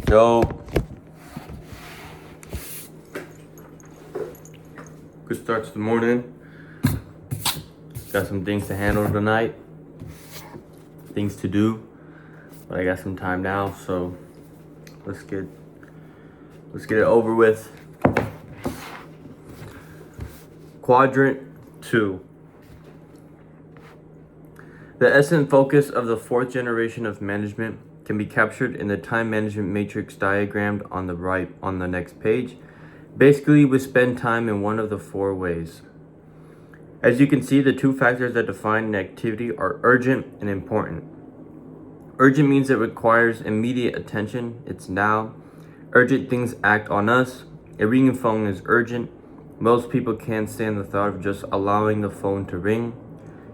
Yo, good start to the morning. Got some things to handle tonight, things to do, but I got some time now, so let's get it over with. Quadrant 2. The essence focus of the fourth generation of management can be captured in the time management matrix diagrammed on the right on the next page. Basically, we spend time in one of the four ways. As you can see, the two factors that define an activity are urgent and important. Urgent means it requires immediate attention. It's now. Urgent things act on us. A ringing phone is urgent. Most people can't stand the thought of just allowing the phone to ring.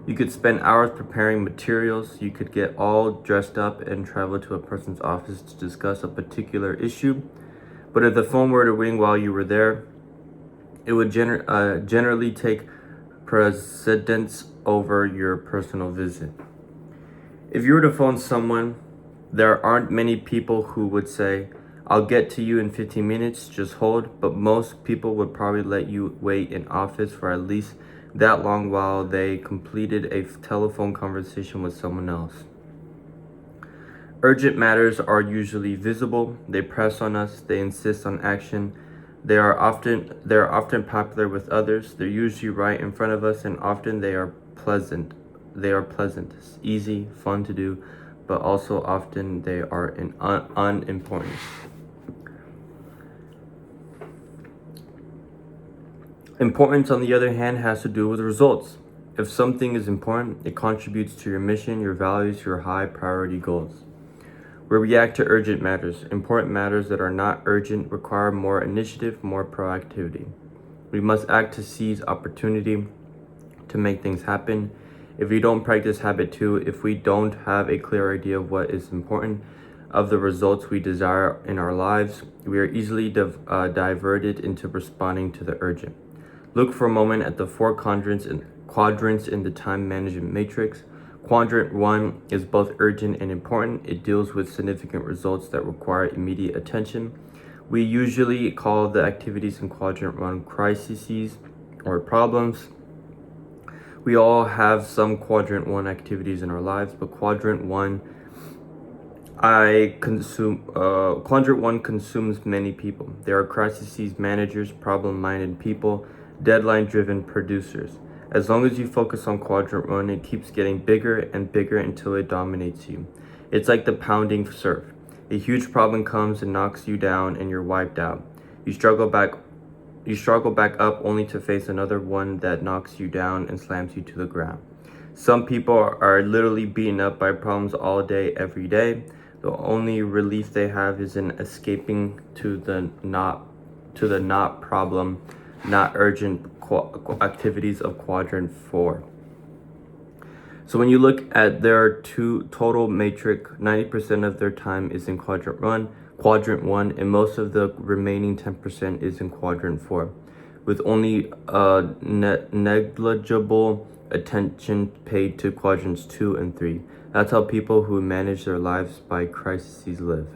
You could spend hours preparing materials. You could get all dressed up and travel to a person's office to discuss a particular issue. But if the phone were to ring while you were there, it would generally take precedence over your personal visit. If you were to phone someone, there aren't many people who would say, "I'll get to you in 15 minutes, just hold," but most people would probably let you wait in office for at least that long while they completed a telephone conversation with someone else. Urgent matters are usually visible. They press on us. They insist on action. They are often popular with others. They're usually right in front of us, and often they are pleasant. It's easy, fun to do, but also often they are unimportant. Importance, on the other hand, has to do with results. If something is important, it contributes to your mission, your values, your high priority goals. We react to urgent matters. Important matters that are not urgent require more initiative, more proactivity. We must act to seize opportunity to make things happen. If we don't practice habit 2, if we don't have a clear idea of what is important, of the results we desire in our lives, we are easily diverted into responding to the urgent. Look for a moment at the four quadrants in the time management matrix. Quadrant 1 is both urgent and important. It deals with significant results that require immediate attention. We usually call the activities in Quadrant 1 crises or problems. We all have some Quadrant 1 activities in our lives, but Quadrant 1 consumes many people. There are crises managers, problem-minded people, deadline-driven producers. As long as you focus on Quadrant 1, it keeps getting bigger and bigger until it dominates you. It's like the pounding surf. A huge problem comes and knocks you down and you're wiped out. You struggle back up only to face another one that knocks you down and slams you to the ground. Some people are literally beaten up by problems all day, every day. The only relief they have is in escaping to the not problem, not urgent activities of Quadrant 4. So when you look at their total matrix, 90% of their time is in Quadrant 1, and most of the remaining 10% is in Quadrant 4, with only negligible attention paid to Quadrants 2 and 3. That's how people who manage their lives by crises live.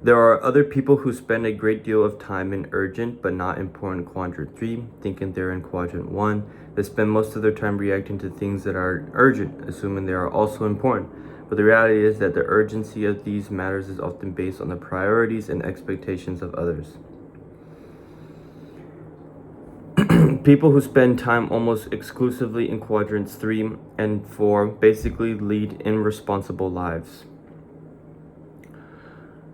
There are other people who spend a great deal of time in urgent but not important Quadrant 3, thinking they're in Quadrant 1. They spend most of their time reacting to things that are urgent, assuming they are also important. But the reality is that the urgency of these matters is often based on the priorities and expectations of others. People who spend time almost exclusively in Quadrants 3 and 4 basically lead irresponsible lives.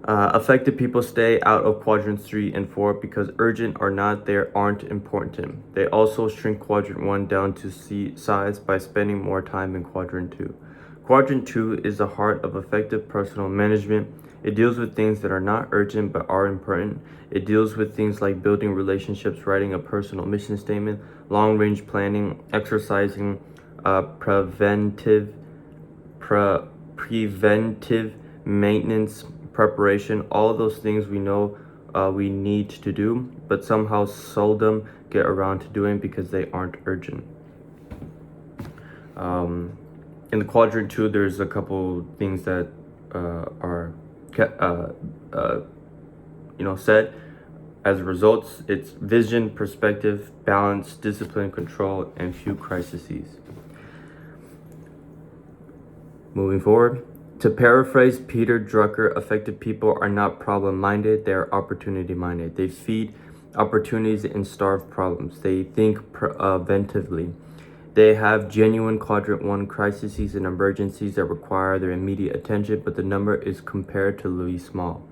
Affected people stay out of Quadrants 3 and 4 because urgent or not, they aren't important. They also shrink Quadrant 1 down to size by spending more time in Quadrant 2. Quadrant 2 is the heart of effective personal management. It deals with things that are not urgent but are important. It deals with things like building relationships, writing a personal mission statement, long-range planning, exercising, preventive maintenance, preparation, all of those things we know we need to do, but somehow seldom get around to doing because they aren't urgent. In the quadrant 2, there's a couple things that are said. As a result, it's vision, perspective, balance, discipline, control, and few crises. Moving forward, to paraphrase Peter Drucker, effective people are not problem-minded, they are opportunity-minded. They feed opportunities and starve problems. They think preventively. They have genuine quadrant 1 crises and emergencies that require their immediate attention, but the number is comparatively small.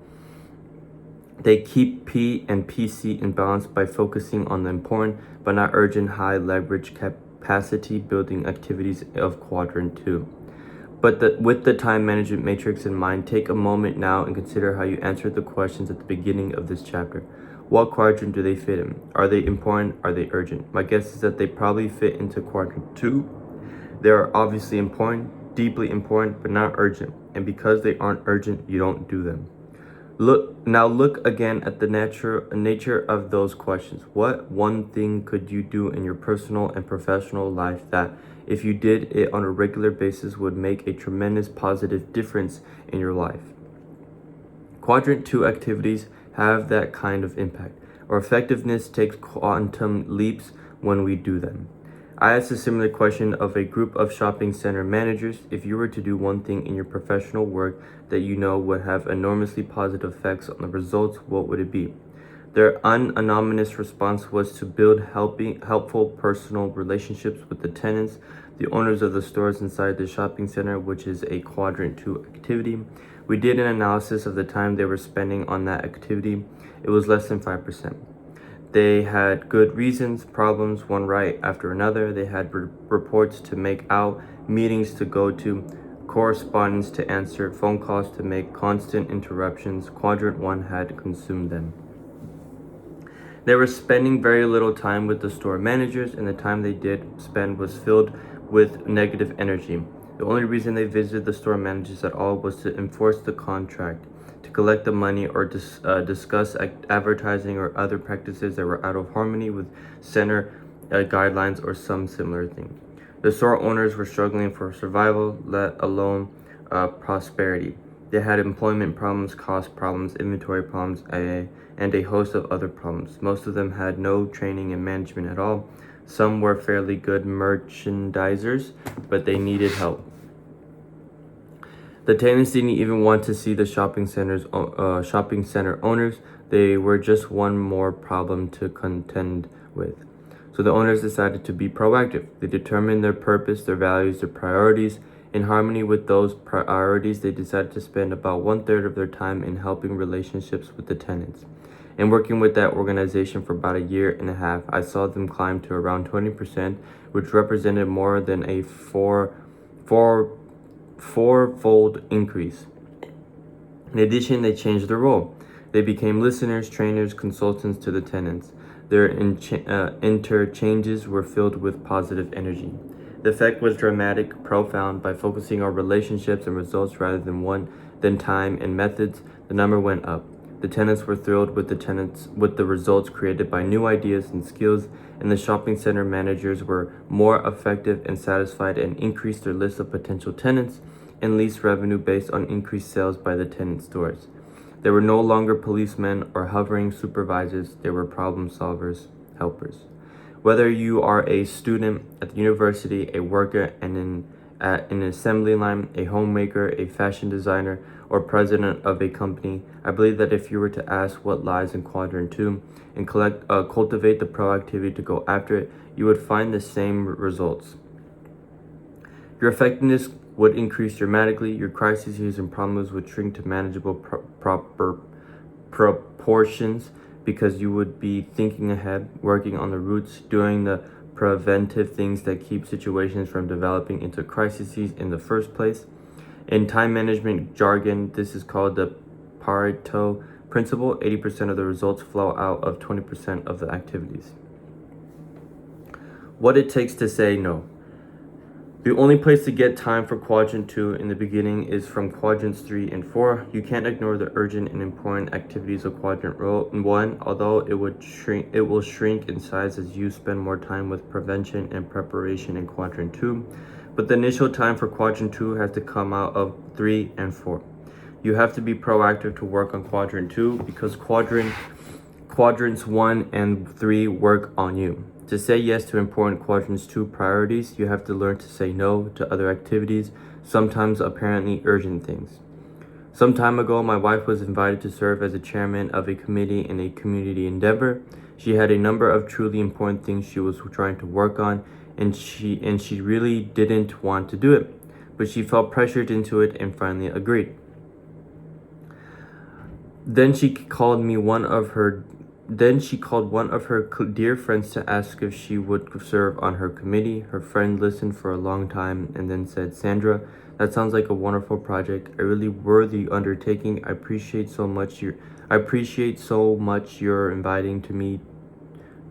They keep P and PC in balance by focusing on the important but not urgent high leverage capacity building activities of quadrant 2. But with the time management matrix in mind, take a moment now and consider how you answered the questions at the beginning of this chapter. What quadrant do they fit in? Are they important? Are they urgent? My guess is that they probably fit into quadrant 2. They are obviously important, deeply important, but not urgent. And because they aren't urgent, you don't do them. Look again at the nature of those questions. What one thing could you do in your personal and professional life that, if you did it on a regular basis, would make a tremendous positive difference in your life? Quadrant 2 activities have that kind of impact. Our effectiveness takes quantum leaps when we do them. I asked a similar question of a group of shopping center managers. If you were to do one thing in your professional work that you know would have enormously positive effects on the results, what would it be? Their anonymous response was to build helpful personal relationships with the tenants, the owners of the stores inside the shopping center, which is a quadrant 2 activity. We did an analysis of the time they were spending on that activity. It was less than 5%. They had good reasons, problems, one right after another. They had reports to make out, meetings to go to, correspondence to answer, phone calls to make, constant interruptions. Quadrant 1 had consumed them. They were spending very little time with the store managers, and the time they did spend was filled with negative energy. The only reason they visited the store managers at all was to enforce the contract, to collect the money, or discuss advertising or other practices that were out of harmony with center guidelines or some similar thing. The store owners were struggling for survival, let alone prosperity. They had employment problems, cost problems, inventory problems, and a host of other problems. Most of them had no training in management at all. Some were fairly good merchandisers, but they needed help. The tenants didn't even want to see the shopping center owners. They were just one more problem to contend with. So the owners decided to be proactive. They determined their purpose, their values, their priorities. In harmony with those priorities, they decided to spend about 1/3 of their time in helping relationships with the tenants. And working with that organization for about a year and a half, I saw them climb to around 20%, which represented more than a fourfold increase. In addition, they changed their role. They became listeners, trainers, consultants to the tenants. Their interchanges were filled with positive energy. The effect was dramatic, profound. By focusing on relationships and results rather than time and methods, the number went up. The tenants were thrilled with the results created by new ideas and skills, and the shopping center managers were more effective and satisfied and increased their list of potential tenants and lease revenue based on increased sales by the tenant stores. They were no longer policemen or hovering supervisors. They were problem solvers, helpers. Whether you are a student at the university, a worker at an assembly line, a homemaker, a fashion designer, or president of a company, I believe that if you were to ask what lies in quadrant 2 and cultivate the proactivity to go after it, you would find the same results. Your effectiveness would increase dramatically. Your crises and problems would shrink to manageable proper proportions because you would be thinking ahead, working on the roots, doing the preventive things that keep situations from developing into crises in the first place. In time management jargon, this is called the Pareto principle. 80% of the results flow out of 20% of the activities. What it takes to say no. The only place to get time for quadrant 2 in the beginning is from quadrants 3 and 4. You can't ignore the urgent and important activities of quadrant 1, although it will shrink in size as you spend more time with prevention and preparation in quadrant 2. but the initial time for Quadrant 2 has to come out of 3 and 4. You have to be proactive to work on Quadrant 2 because Quadrants 1 and 3 work on you. To say yes to important Quadrants 2 priorities, you have to learn to say no to other activities, sometimes apparently urgent things. Some time ago, my wife was invited to serve as a chairman of a committee in a community endeavor. She had a number of truly important things she was trying to work on, and she really didn't want to do it, but she felt pressured into it and finally agreed. Then she called one of her dear friends to ask if she would serve on her committee. Her friend listened for a long time and then said, "Sandra, that sounds like a wonderful project, a really worthy undertaking. I appreciate so much you're inviting to me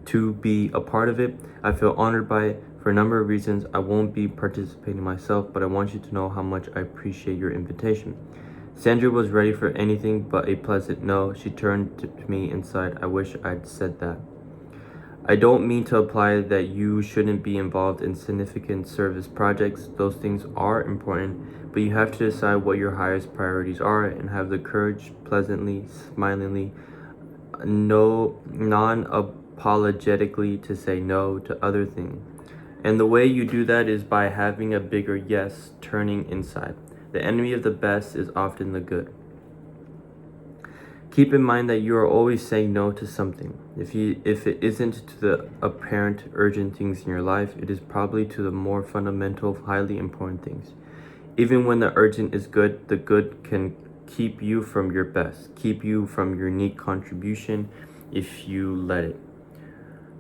to be a part of it. I feel honored by it. For a number of reasons, I won't be participating myself, but I want you to know how much I appreciate your invitation." Sandra was ready for anything but a pleasant no. She turned to me and sighed, "I wish I'd said that." I don't mean to imply that you shouldn't be involved in significant service projects. Those things are important, but you have to decide what your highest priorities are and have the courage, pleasantly, smilingly, non-apologetically to say no to other things. And the way you do that is by having a bigger yes turning inside. The enemy of the best is often the good. Keep in mind that you are always saying no to something. If it isn't to the apparent urgent things in your life, it is probably to the more fundamental, highly important things. Even when the urgent is good, the good can keep you from your best, keep you from your unique contribution if you let it.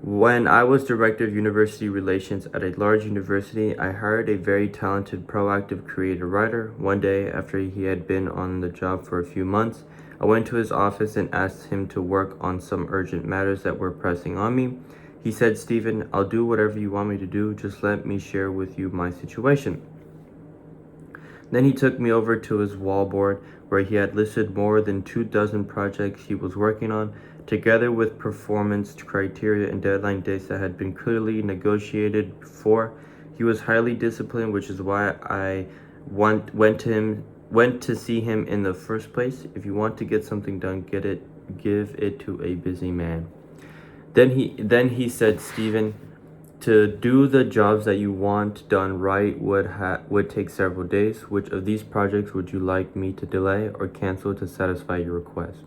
When I was director of university relations at a large university, I hired a very talented, proactive creative writer. One day, after he had been on the job for a few months, I went to his office and asked him to work on some urgent matters that were pressing on me. He said, "Stephen, I'll do whatever you want me to do. Just let me share with you my situation." Then he took me over to his wallboard where he had listed more than 24 projects he was working on, together with performance criteria and deadline dates that had been clearly negotiated before. He was highly disciplined, which is why I went to see him in the first place. If you want to get something done, give it to a busy man. Then he said, "Stephen, to do the jobs that you want done right would take several days. Which of these projects would you like me to delay or cancel to satisfy your request?"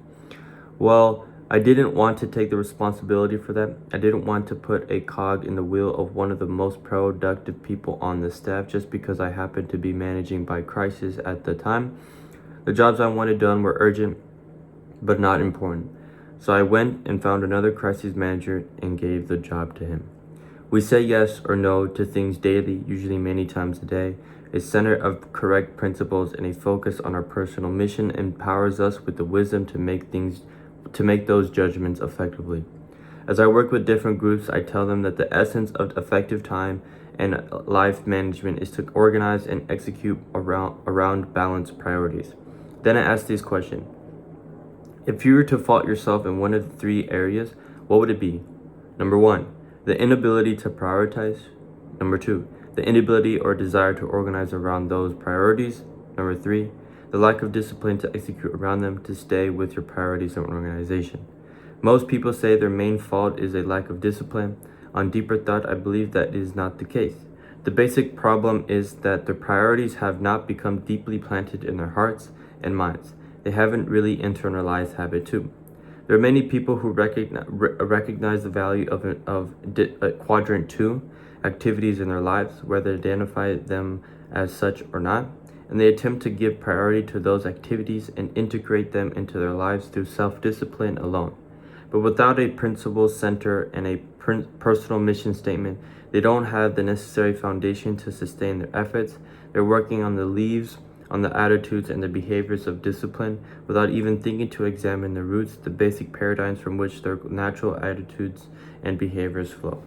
Well, I didn't want to take the responsibility for that. I didn't want to put a cog in the wheel of one of the most productive people on the staff just because I happened to be managing by crisis at the time. The jobs I wanted done were urgent, but not important. So I went and found another crisis manager and gave the job to him. We say yes or no to things daily, usually many times a day. A center of correct principles and a focus on our personal mission empowers us with the wisdom to make those judgments effectively. As I work with different groups, I tell them that the essence of effective time and life management is to organize and execute around balanced priorities. Then I ask this question: if you were to fault yourself in one of the 3 areas, what would it be? Number 1, the inability to prioritize. Number 2, the inability or desire to organize around those priorities. Number 3, the lack of discipline to execute around them to stay with your priorities and organization. Most people say their main fault is a lack of discipline. On deeper thought, I believe that is not the case. The basic problem is that their priorities have not become deeply planted in their hearts and minds. They haven't really internalized habit too. There are many people who recognize the value of Quadrant 2 activities in their lives, whether they identify them as such or not, and they attempt to give priority to those activities and integrate them into their lives through self-discipline alone. But without a principle center and a personal mission statement, they don't have the necessary foundation to sustain their efforts. They're working on the leaves, on the attitudes and the behaviors of discipline without even thinking to examine the roots, the basic paradigms from which their natural attitudes and behaviors flow.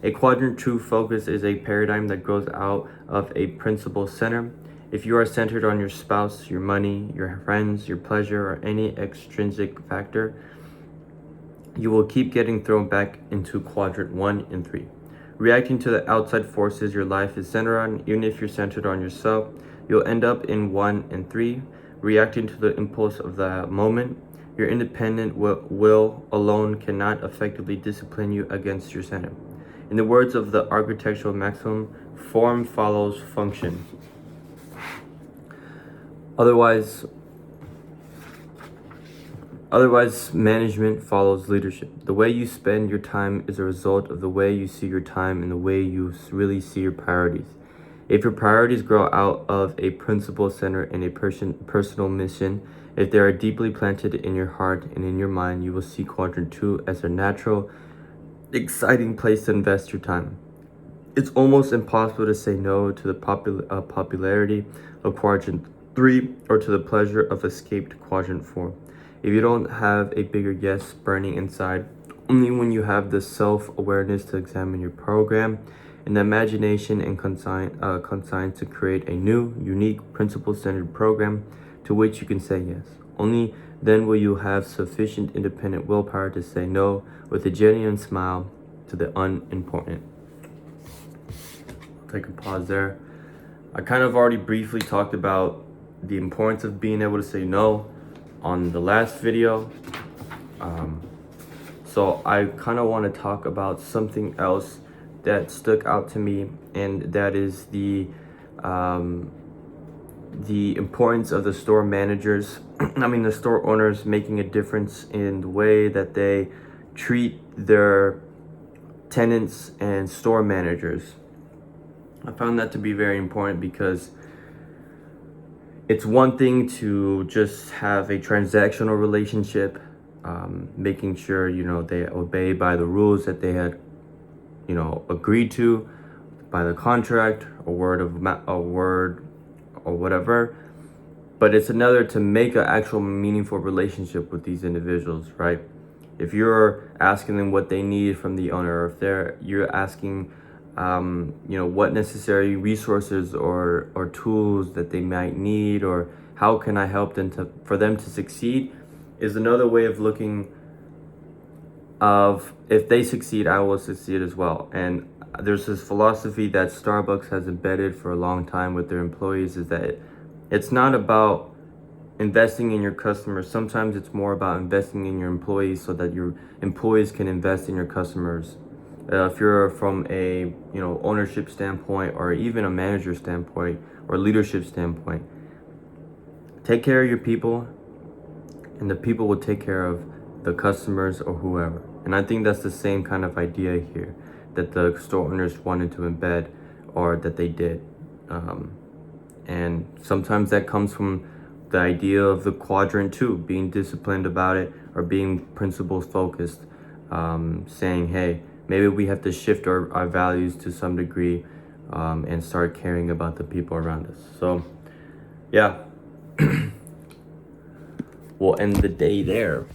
A Quadrant 2 focus is a paradigm that grows out of a principle center. If you are centered on your spouse, your money, your friends, your pleasure, or any extrinsic factor, you will keep getting thrown back into Quadrant 1 and 3. reacting to the outside forces your life is centered on. Even if you're centered on yourself, you'll end up in 1 and 3, reacting to the impulse of the moment. Your independent will alone cannot effectively discipline you against your center. In the words of the architectural maxim, form follows function. Otherwise, management follows leadership. The way you spend your time is a result of the way you see your time and the way you really see your priorities. If your priorities grow out of a principle center and a personal mission, if they are deeply planted in your heart and in your mind, you will see Quadrant 2 as a natural, exciting place to invest your time. It's almost impossible to say no to the popularity of Quadrant 3 or to the pleasure of escaped Quadrant 4. If you don't have a bigger yes burning inside, only when you have the self-awareness to examine your program and the imagination and conscience to create a new, unique, principle-centered program to which you can say yes. Only then will you have sufficient independent willpower to say no with a genuine smile to the unimportant. Take a pause there. I kind of already briefly talked about the importance of being able to say no on the last video. So I kind of want to talk about something else that stuck out to me, and that is the importance of the store managers, the store owners making a difference in the way that they treat their tenants and store managers. I found that to be very important because it's one thing to just have a transactional relationship, making sure, they obey by the rules that they had, agreed to by the contract, a word or whatever. But it's another to make an actual meaningful relationship with these individuals, right? If you're asking them what they need from the owner, or if you're asking, what necessary resources or tools that they might need, or how can I help them for them to succeed, is another way of looking of, if they succeed, I will succeed as well. And there's this philosophy that Starbucks has embedded for a long time with their employees, is that it's not about investing in your customers. Sometimes it's more about investing in your employees so that your employees can invest in your customers. If you're from a ownership standpoint, or even a manager standpoint, or leadership standpoint, take care of your people, and the people will take care of the customers or whoever. And I think that's the same kind of idea here that the store owners wanted to embed, or that they did. And sometimes that comes from the idea of the Quadrant 2, being disciplined about it, or being principles focused, saying, hey, maybe we have to shift our values to some degree, and start caring about the people around us. So, yeah, we'll end the day there.